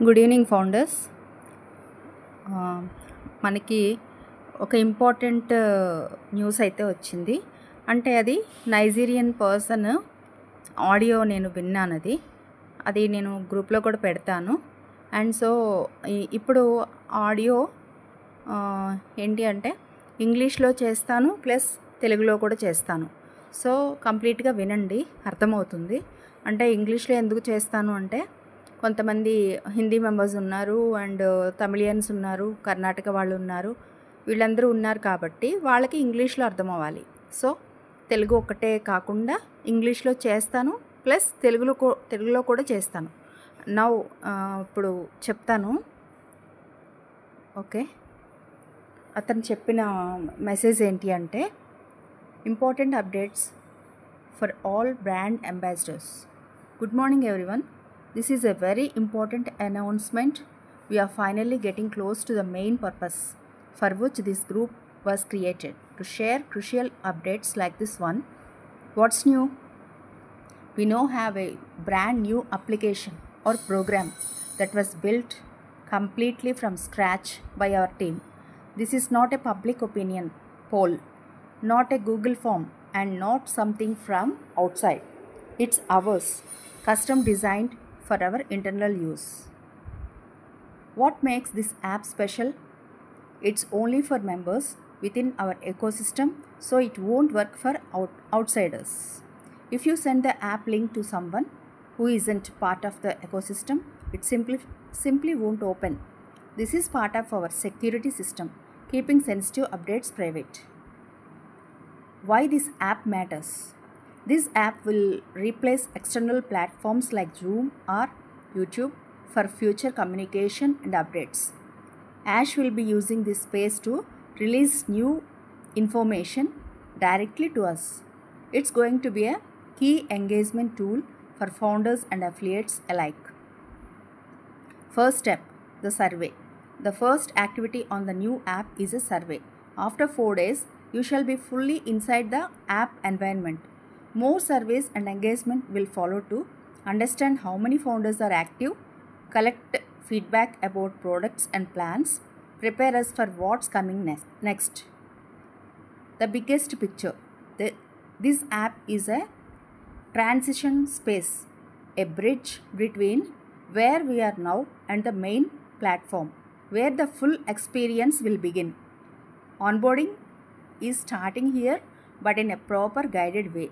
Good evening founders. మనకి ఒక important news అయితే వచ్చింది. అంటే అది నైజీరియన్ పర్సన్ ఆడియో నేను విన్నాను. అది నేను గ్రూప్లో కూడా పెడతాను. అండ్ సో ఇప్పుడు ఆడియో ఏంటి అంటే ఇంగ్లీష్లో చేస్తాను ప్లస్ తెలుగులో కూడా చేస్తాను. సో కంప్లీట్గా వినండి, అర్థమవుతుంది. అంటే ఇంగ్లీష్లో ఎందుకు చేస్తాను అంటే కొంతమంది హిందీ మెంబర్స్ ఉన్నారు అండ్ తమిళియన్స్ ఉన్నారు, కర్ణాటక వాళ్ళు ఉన్నారు, వీళ్ళందరూ ఉన్నారు కాబట్టి వాళ్ళకి ఇంగ్లీష్లో అర్థం అవ్వాలి. సో తెలుగు ఒక్కటే కాకుండా ఇంగ్లీష్లో చేస్తాను ప్లస్ తెలుగులో కూడా చేస్తాను. నౌ ఇప్పుడు చెప్తాను. ఓకే, అతను చెప్పిన మెసేజ్ ఏంటి అంటే important updates for all brand ambassadors. Good morning everyone. This is a very important announcement. We are finally getting close to the main purpose for which this group was created, to share crucial updates like this one. What's new? We now have a brand new application or program that was built completely from scratch by our team. This is not a public opinion poll, not a Google form, and not something from outside. It's ours, custom designed for our internal use. What makes this app special? It's only for members within our ecosystem, so it won't work for outsiders. If you send the app link to someone who isn't part of the ecosystem, it simply won't open. This is part of our security system, keeping sensitive updates private. Why this app matters? This app will replace external platforms like Zoom or YouTube for future communication and updates. Ash will be using this space to release new information directly to us. It's going to be a key engagement tool for founders and affiliates alike. First step, the survey. The first activity on the new app is a survey. After 4 days, you shall be fully inside the app environment. More surveys and engagement will follow to understand how many founders are active, collect feedback about products and plans, prepare us for what's coming next. The biggest picture. This app is a transition space, a bridge between where we are now and the main platform, where the full experience will begin. Onboarding is starting here, but in a proper guided way.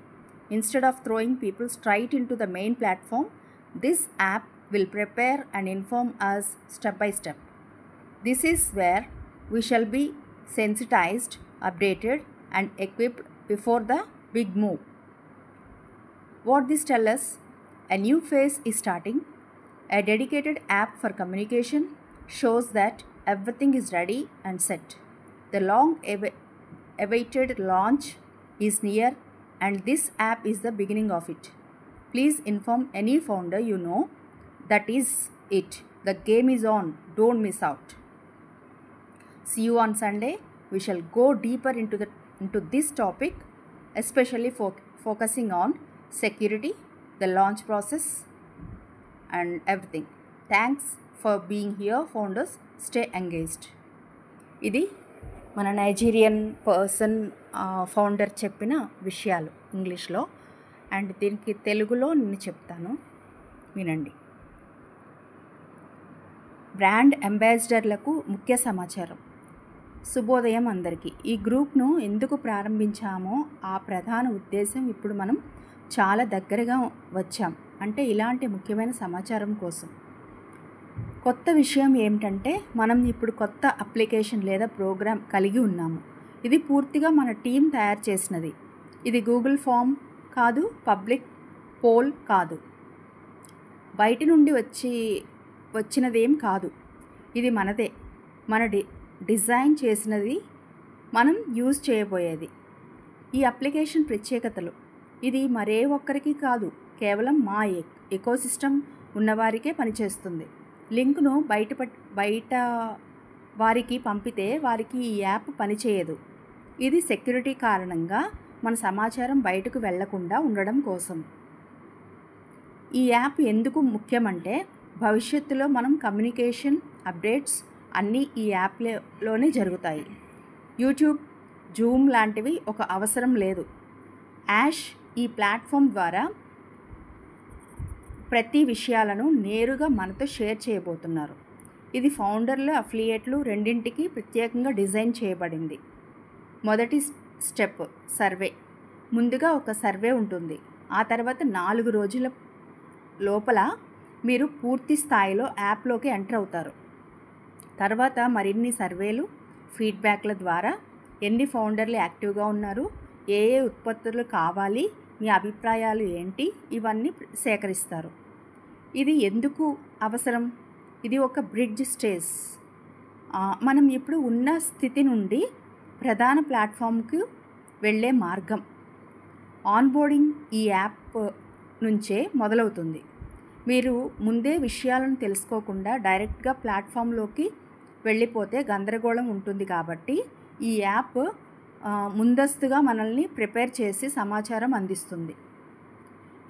Instead of throwing people straight into the main platform, this app will prepare and inform us step by step. This is where we shall be sensitized, updated, and equipped before the big move. What this tells us? A new phase is starting. A dedicated app for communication shows that everything is ready and set. The long awaited launch is near, and this app is the beginning of it. Please inform any founder you know. That is it. The game is on. Don't miss out. See you on Sunday. We shall go deeper into this topic, especially focusing on security, the launch process, and everything. Thanks for being here, founders. Stay engaged. ఇది మన Nigerian person founder చెప్పిన విషయాలు ఇంగ్లీష్లో. And దీనికి తెలుగులో నేను చెప్తాను, వినండి. బ్రాండ్ అంబాసిడర్లకు ముఖ్య సమాచారం. శుభోదయం అందరికీ. ఈ గ్రూప్ను ఎందుకు ప్రారంభించామో ఆ ప్రధాన ఉద్దేశం ఇప్పుడు మనం చాలా దగ్గరగా వచ్చాం. అంటే ఇలాంటి ముఖ్యమైన సమాచారం కోసం. కొత్త విషయం ఏమిటంటే మనం ఇప్పుడు కొత్త అప్లికేషన్ లేదా ప్రోగ్రామ్ కలిగి ఉన్నాము. ఇది పూర్తిగా మన టీం తయారు చేసినది. ఇది గూగుల్ ఫామ్ కాదు, పబ్లిక్ పోల్ కాదు, బయటి నుండి వచ్చినదేం కాదు. ఇది మనదే, మన డిజైన్ చేసినది, మనం యూజ్ చేయబోయేది. ఈ అప్లికేషన్ ప్రత్యేకతలు. ఇది మరే ఒక్కరికి కాదు, కేవలం మా ఎకోసిస్టమ్ ఉన్నవారికే పనిచేస్తుంది. లింక్ను బయట వారికి పంపితే వారికి ఈ యాప్ పనిచేయదు. ఇది సెక్యూరిటీ కారణంగా మన సమాచారం బయటకు వెళ్లకుండా ఉండడం కోసం. ఈ యాప్ ఎందుకు ముఖ్యమంటే భవిష్యత్తులో మనం కమ్యూనికేషన్ అప్డేట్స్ అన్నీ ఈ యాప్లోనే జరుగుతాయి. యూట్యూబ్, జూమ్ లాంటివి ఒక అవసరం లేదు. యాష్ ఈ ప్లాట్ఫామ్ ద్వారా ప్రతి విషయాలను నేరుగా మనతో షేర్ చేయబోతున్నారు. ఇది ఫౌండర్లు, అఫిలియేట్లు రెండింటికి ప్రత్యేకంగా డిజైన్ చేయబడింది. మొదటి స్టెప్ సర్వే. ముందుగా ఒక సర్వే ఉంటుంది. ఆ తర్వాత 4 రోజుల లోపల మీరు పూర్తి స్థాయిలో యాప్లోకి ఎంటర్ అవుతారు. తర్వాత మరిన్ని సర్వేలు, ఫీడ్బ్యాక్ల ద్వారా ఎన్ని ఫౌండర్లు యాక్టివ్గా ఉన్నారు, ఏ ఉత్పత్తులు కావాలి, మీ అభిప్రాయాలు ఏంటి, ఇవన్నీ సేకరిస్తారు. ఇది ఎందుకు అవసరం? ఇది ఒక బ్రిడ్జ్ స్టేజ్. మనం ఇప్పుడు ఉన్న స్థితి నుండి ప్రధాన ప్లాట్ఫామ్కు వెళ్ళే మార్గం. ఆన్బోర్డింగ్ ఈ యాప్ నుంచే మొదలవుతుంది. మీరు ముందే విషయాలను తెలుసుకోకుండా డైరెక్ట్గా ప్లాట్ఫామ్లోకి వెళ్ళిపోతే గందరగోళం ఉంటుంది. కాబట్టి ఈ యాప్ ముందస్తుగా మనల్ని ప్రిపేర్ చేసి సమాచారం అందిస్తుంది.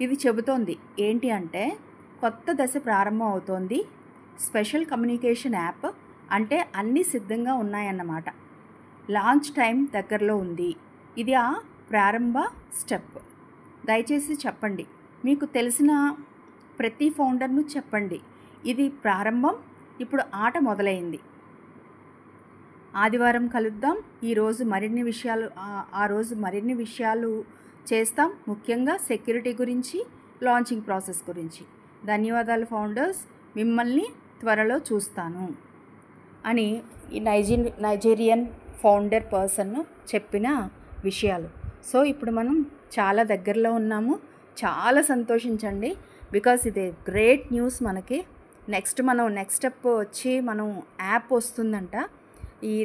ఇది చెబుతోంది ఏంటి అంటే, కొత్త దశ ప్రారంభం అవుతోంది. స్పెషల్ కమ్యూనికేషన్ యాప్ అంటే అన్నీ సిద్ధంగా ఉన్నాయన్నమాట. లాంచ్ టైం దగ్గరలో ఉంది. ఇది ఆ ప్రారంభ స్టెప్. దయచేసి చెప్పండి, మీకు తెలిసిన ప్రతి ఫౌండర్ను చెప్పండి, ఇది ప్రారంభం, ఇప్పుడు ఆట మొదలైంది. ఆదివారం కలుద్దాం. ఆ రోజు మరిన్ని విషయాలు చేస్తాం, ముఖ్యంగా సెక్యూరిటీ గురించి, లాంచింగ్ ప్రాసెస్ గురించి. ధన్యవాదాలు ఫౌండర్స్, మిమ్మల్ని త్వరలో చూస్తాను అని ఈ నైజీరియన్ ఫౌండర్ పర్సన్ చెప్పిన విషయాలు. సో ఇప్పుడు మనం చాలా దగ్గరలో ఉన్నాము. చాలా సంతోషించండి, బికాస్ ఇది గ్రేట్ న్యూస్ మనకి. నెక్స్ట్ స్టెప్ వచ్చి మనం యాప్ వస్తుందంట.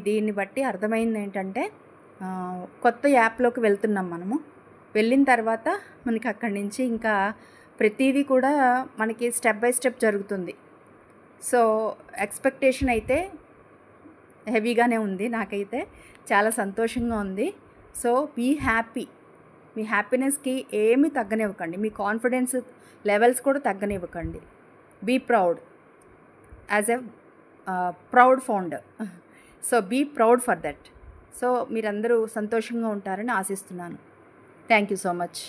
దీన్ని బట్టి అర్థమైంది ఏంటంటే, కొత్త యాప్లోకి వెళ్తున్నాం మనము. వెళ్ళిన తర్వాత మనకి అక్కడి నుంచి ఇంకా ప్రతిదీ కూడా మనకి స్టెప్ బై స్టెప్ జరుగుతుంది. సో ఎక్స్పెక్టేషన్ అయితే హెవీగానే ఉంది. నాకైతే చాలా సంతోషంగా ఉంది. So be happy. మీ హ్యాపీనెస్కి ఏమీ తగ్గనివ్వకండి, మీ కాన్ఫిడెన్స్ లెవెల్స్ కూడా తగ్గనివ్వకండి. Be proud as a proud founder. So be proud for that. So మీరందరూ సంతోషంగా ఉంటారని ఆశిస్తున్నాను. Thank you so much.